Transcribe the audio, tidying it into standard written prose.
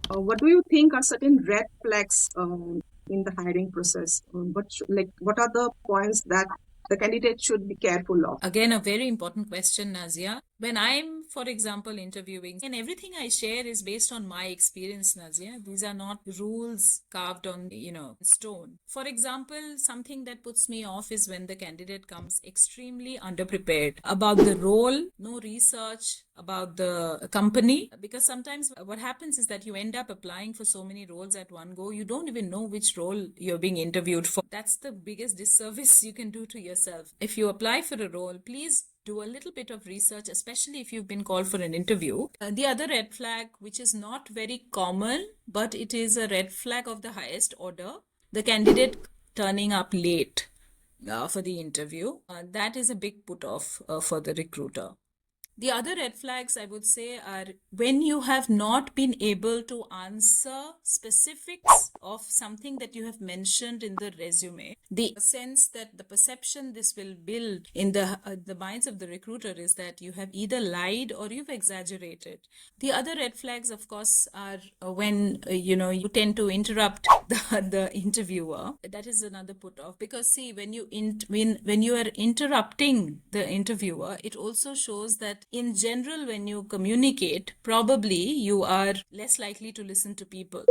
What do you think are certain red flags in the hiring process? What are the points that the candidate should be careful of? Again, a very important question, Nazia. When I'm, for example, interviewing, and everything I share is based on my experience, Nazia. These are not rules carved on, stone. For example, something that puts me off is when the candidate comes extremely underprepared about the role, no research about the company. Because sometimes what happens is that you end up applying for so many roles at one go, you don't even know which role you're being interviewed for. That's the biggest disservice you can do to yourself. If you apply for a role, please do a little bit of research, especially if you've been called for an interview. The other red flag, which is not very common, but it is a red flag of the highest order, the candidate turning up late for the interview. That is a big put off for the recruiter. The other red flags I would say are when you have not been able to answer specifics of something that you have mentioned in the resume. The sense that the perception this will build in the minds of the recruiter is that you have either lied or you've exaggerated. The other red flags, of course, are when you tend to interrupt the interviewer. That is another put off, because see, when you are interrupting the interviewer, it also shows that in general when you communicate, probably you are less likely to listen to people.